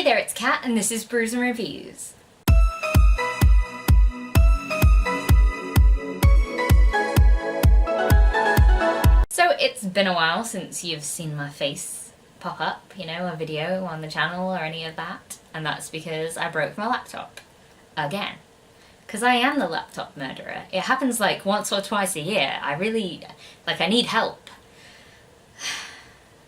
there, it's Kat and this is Brews and Reviews. So it's been a while since you've seen my face pop up, you know, a video on the channel or any of that, and that's because I broke my laptop. Again. Because I am the laptop murderer. It happens like once or twice a year. I need help.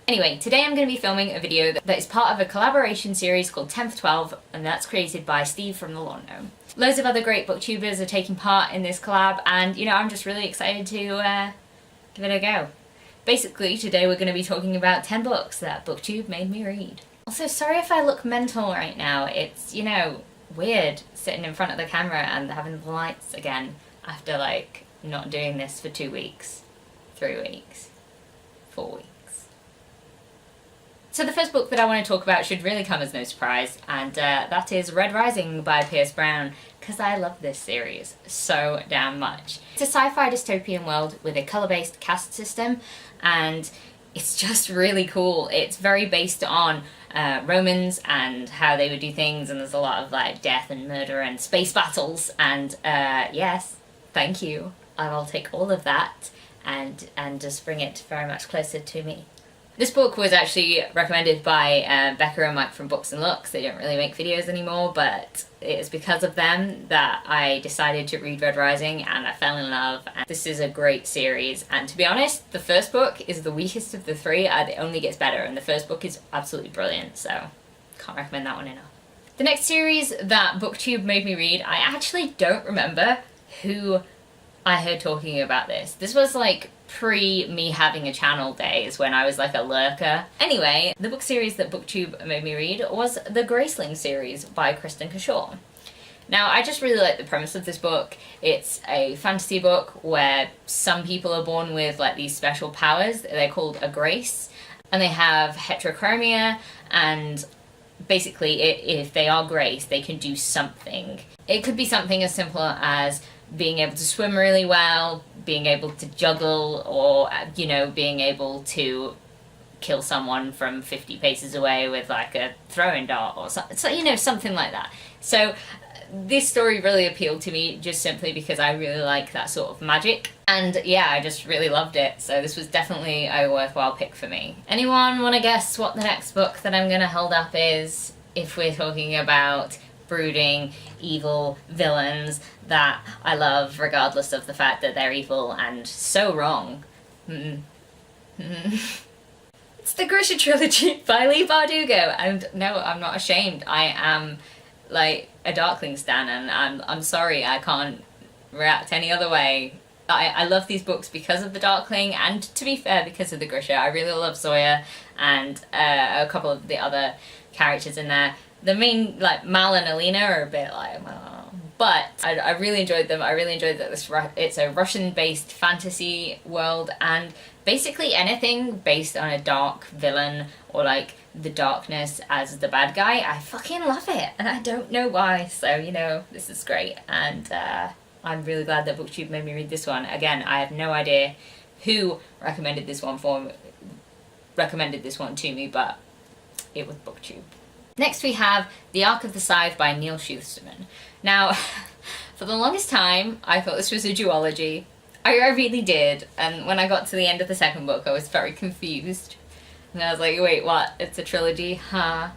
Anyway, today I'm going to be filming a video that is part of a collaboration series called 10th 12, and that's created by Steve from the Lawn Gnome. Loads of other great booktubers are taking part in this collab, and you know, I'm just really excited to give it a go. Basically, today we're going to be talking about 10 books that Booktube made me read. Also, sorry if I look mental right now. It's, you know, weird sitting in front of the camera and having the lights again after, like, not doing this for 2 weeks, 3 weeks, 4 weeks. So the first book that I want to talk about should really come as no surprise, and that is Red Rising by Pierce Brown, because I love this series so damn much. It's a sci-fi dystopian world with a colour-based caste system, and it's just really cool. It's very based on Romans and how they would do things, and there's a lot of like death and murder and space battles, and yes, thank you. I will take all of that and just bring it very much closer to me. This book was actually recommended by Becca and Mike from Books and Looks. They don't really make videos anymore, but it is because of them that I decided to read Red Rising and I fell in love. And this is a great series, and to be honest, the first book is the weakest of the three. It only gets better, and the first book is absolutely brilliant, so can't recommend that one enough. The next series that Booktube made me read, I actually don't remember who I heard talking about this. This was like pre-me having a channel days when I was like a lurker. Anyway, the book series that Booktube made me read was the Graceling series by Kristen Kershaw. Now, I just really like the premise of this book. It's a fantasy book where some people are born with like these special powers. They're called a grace, and they have heterochromia, and basically if they are grace, they can do something. It could be something as simple as being able to swim really well, being able to juggle, or, you know, being able to kill someone from 50 paces away with like a throwing dart or something, so, you know, something like that. So this story really appealed to me just simply because I really like that sort of magic, and yeah, I just really loved it, so this was definitely a worthwhile pick for me. Anyone want to guess what the next book that I'm going to hold up is, if we're talking about brooding, evil villains that I love regardless of the fact that they're evil and so wrong? It's the Grisha Trilogy by Leigh Bardugo, and no, I'm not ashamed. I am like a Darkling stan, and I'm sorry, I can't react any other way. I love these books because of the Darkling, and to be fair, because of the Grisha. I really love Zoya and a couple of the other characters in there. The main, like, Mal and Alina are a bit like, but I really enjoyed them. I really enjoyed that it's a Russian-based fantasy world, and basically anything based on a dark villain or, like, the darkness as the bad guy, I fucking love it, and I don't know why, so, you know, this is great, and I'm really glad that Booktube made me read this one. Again, I have no idea who recommended this one to me, but it was Booktube. Next we have The Ark of the Scythe by Neal Schusterman. Now, for the longest time, I thought this was a duology. I really did, and when I got to the end of the second book, I was very confused. And I was like, wait, what? It's a trilogy? Huh?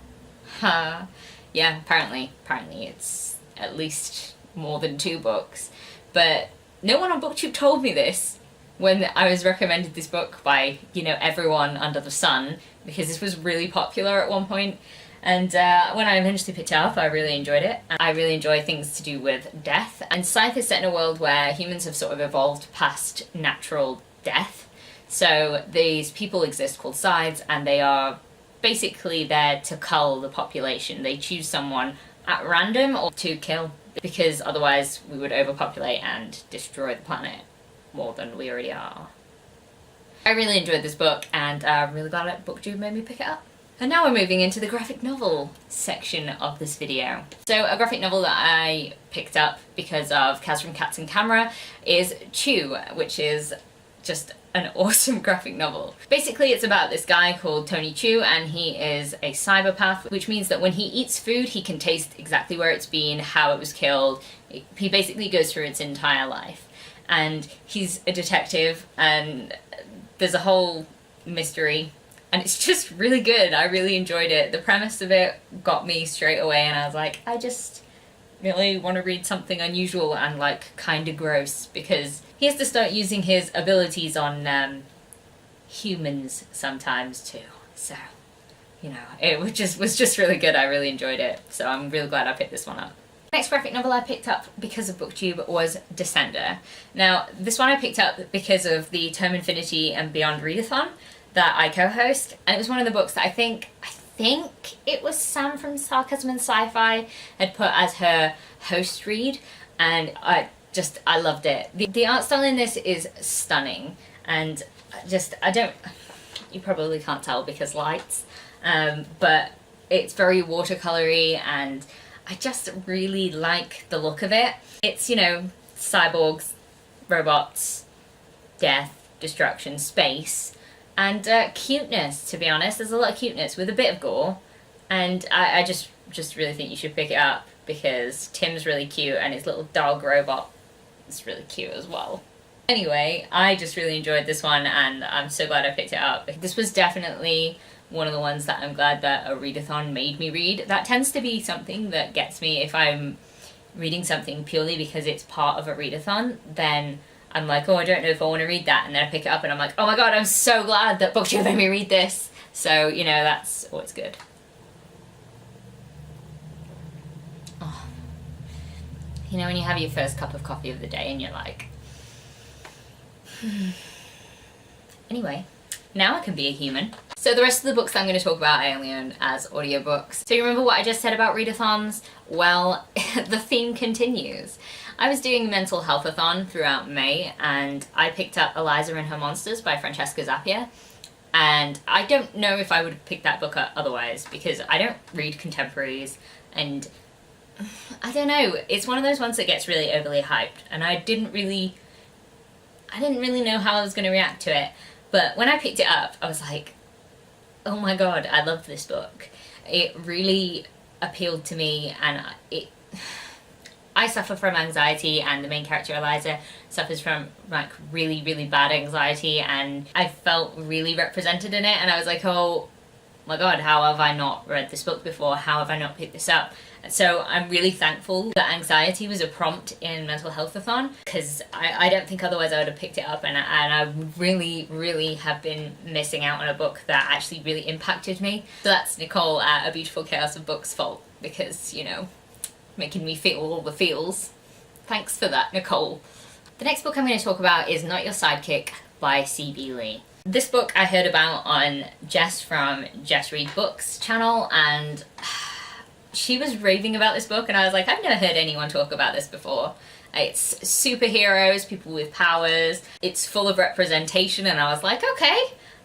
Yeah, apparently it's at least more than 2 books. But no one on Booktube told me this when I was recommended this book by, you know, everyone under the sun, because this was really popular at one point. And when I eventually picked it up, I really enjoyed it. I really enjoy things to do with death. And Scythe is set in a world where humans have sort of evolved past natural death. So these people exist called scythes, and they are basically there to cull the population. They choose someone at random or to kill, because otherwise we would overpopulate and destroy the planet more than we already are. I really enjoyed this book, and I'm really glad that Booktube made me pick it up. And now we're moving into the graphic novel section of this video. So a graphic novel that I picked up because of Kaz from Cats and Camera is Chew, which is just an awesome graphic novel. Basically, it's about this guy called Tony Chu, and he is a cyberpath, which means that when he eats food, he can taste exactly where it's been, how it was killed. He basically goes through its entire life. And he's a detective, and there's a whole mystery, and it's just really good. I really enjoyed it. The premise of it got me straight away, and I was like, I just really want to read something unusual and like kind of gross, because he has to start using his abilities on humans sometimes too. So, you know, it was just really good. I really enjoyed it, so I'm really glad I picked this one up. Next graphic novel I picked up because of Booktube was Descender. Now, this one I picked up because of the Term Infinity and Beyond Readathon that I co-host, and it was one of the books that I think it was Sam from Sarcasm and Sci-Fi had put as her host read, and I loved it. The art style in this is stunning, and you probably can't tell because lights, but it's very watercolory, and I just really like the look of it. It's, you know, cyborgs, robots, death, destruction, space, and cuteness, to be honest. There's a lot of cuteness with a bit of gore, and I just really think you should pick it up because Tim's really cute, and his little dog robot is really cute as well. Anyway, I just really enjoyed this one, and I'm so glad I picked it up. This was definitely one of the ones that I'm glad that a readathon made me read. That tends to be something that gets me if I'm reading something purely because it's part of a readathon. Then I'm like, oh, I don't know if I want to read that, and then I pick it up and I'm like, oh my god, I'm so glad that Booktube made me read this. So, you know, that's always good. Oh. You know when you have your first cup of coffee of the day and you're like, Anyway, now I can be a human. So the rest of the books that I'm going to talk about I only own as audiobooks. So you remember what I just said about readathons? Well, the theme continues. I was doing a mental health-a-thon throughout May, and I picked up Eliezer and Her Monsters by Francesca Zappia. And I don't know if I would have picked that book up otherwise, because I don't read contemporaries, and I don't know, it's one of those ones that gets really overly hyped, and I didn't really know how I was going to react to it. But when I picked it up, I was like, oh my god, I love this book. It really appealed to me, and I suffer from anxiety, and the main character, Eliezer, suffers from like really, really bad anxiety, and I felt really represented in it, and I was like, oh my god, how have I not read this book before? How have I not picked this up? So I'm really thankful that anxiety was a prompt in Mental Health-a-thon, because I don't think otherwise I would have picked it up, and I really, really have been missing out on a book that actually really impacted me. So that's Nicole at A Beautiful Chaos of Books' fault, because, you know, making me feel all the feels. Thanks for that, Nicole. The next book I'm going to talk about is Not Your Sidekick by C.B. Lee. This book I heard about on Jess from Jess Read Books channel, and she was raving about this book, and I was like, I've never heard anyone talk about this before. It's superheroes, people with powers, it's full of representation, and I was like, okay,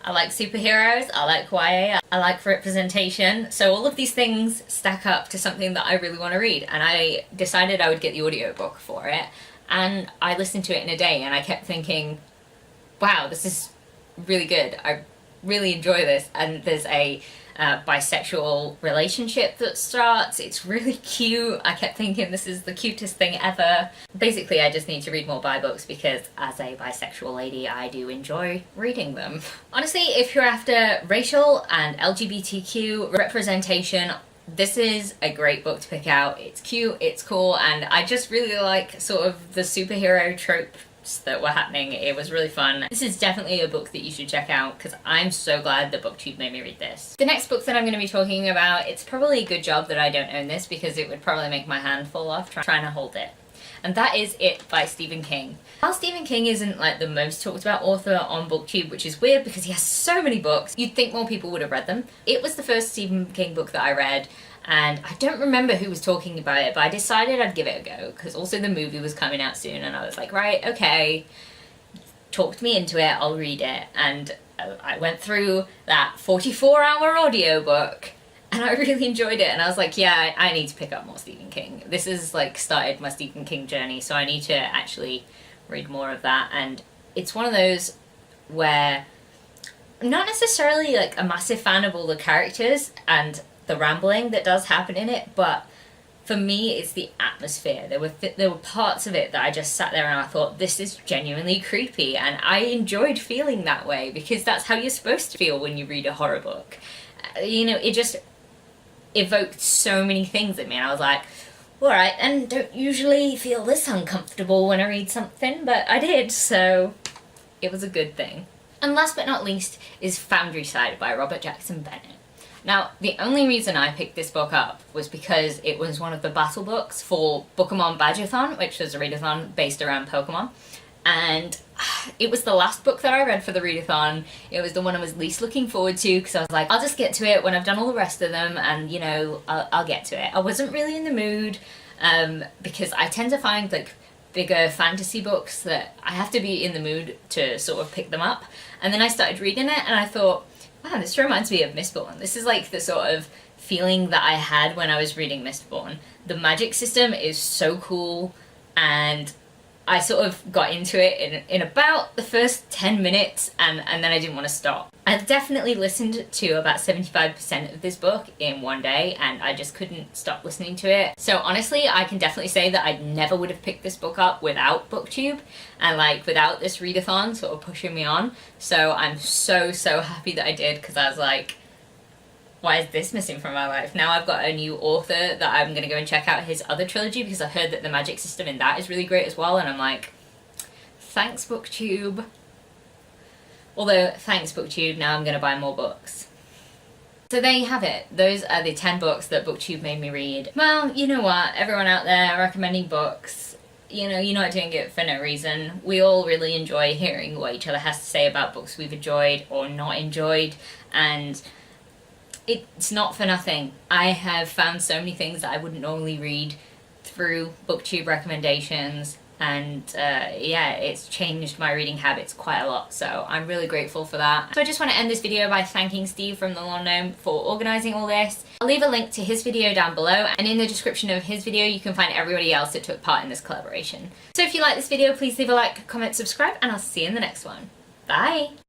I like superheroes, I like YA, I like representation, so all of these things stack up to something that I really want to read, and I decided I would get the audiobook for it, and I listened to it in a day, and I kept thinking, wow, this is really good, I really enjoy this, and there's a bisexual relationship that starts. It's really cute. I kept thinking this is the cutest thing ever. Basically, I just need to read more bi books because as a bisexual lady, I do enjoy reading them. Honestly, if you're after racial and LGBTQ representation, this is a great book to pick out. It's cute, it's cool, and I just really like sort of the superhero trope that were happening. It was really fun. This is definitely a book that you should check out because I'm so glad that Booktube made me read this. The next book that I'm going to be talking about, it's probably a good job that I don't own this because it would probably make my hand fall off trying to hold it. And that is It by Stephen King. While Stephen King isn't like the most talked about author on Booktube, which is weird because he has so many books, you'd think more people would have read them. It was the first Stephen King book that I read, and I don't remember who was talking about it, but I decided I'd give it a go, because also the movie was coming out soon, and I was like, right, okay, talked me into it, I'll read it. And I went through that 44-hour audiobook, and I really enjoyed it, and I was like, yeah, I need to pick up more Stephen King. This has, like, started my Stephen King journey, so I need to actually read more of that, and it's one of those where I'm not necessarily like a massive fan of all the characters and the rambling that does happen in it, but for me it's the atmosphere. There were parts of it that I just sat there and I thought, this is genuinely creepy, and I enjoyed feeling that way because that's how you're supposed to feel when you read a horror book. You know, it just evoked so many things in me, and I was like, alright, and don't usually feel this uncomfortable when I read something, but I did, so it was a good thing. And last but not least is Foundryside by Robert Jackson Bennett. Now, the only reason I picked this book up was because it was one of the battle books for Pokemon Badgeathon, which was a readathon based around Pokemon. And it was the last book that I read for the readathon. It was the one I was least looking forward to because I was like, I'll just get to it when I've done all the rest of them and, you know, I'll get to it. I wasn't really in the mood because I tend to find like bigger fantasy books that I have to be in the mood to sort of pick them up. And then I started reading it and I thought, wow, this reminds me of Mistborn. This is like the sort of feeling that I had when I was reading Mistborn. The magic system is so cool, and I sort of got into it in about the first 10 minutes and then I didn't want to stop. I've definitely listened to about 75% of this book in one day and I just couldn't stop listening to it. So honestly, I can definitely say that I never would have picked this book up without Booktube and like without this readathon sort of pushing me on. So I'm so happy that I did, because I was like, why is this missing from my life? Now I've got a new author that I'm going to go and check out his other trilogy because I've heard that the magic system in that is really great as well, and I'm like, thanks Booktube. Although, thanks Booktube, now I'm going to buy more books. So there you have it. Those are the 10 books that Booktube made me read. Well, you know what, everyone out there recommending books, you know, you're not doing it for no reason. We all really enjoy hearing what each other has to say about books we've enjoyed or not enjoyed, and it's not for nothing. I have found so many things that I wouldn't normally read through Booktube recommendations, and yeah, it's changed my reading habits quite a lot, so I'm really grateful for that. So I just want to end this video by thanking Steve from the Lawn Gnome for organising all this. I'll leave a link to his video down below, and in the description of his video you can find everybody else that took part in this collaboration. So if you like this video, please leave a like, comment, subscribe, and I'll see you in the next one. Bye!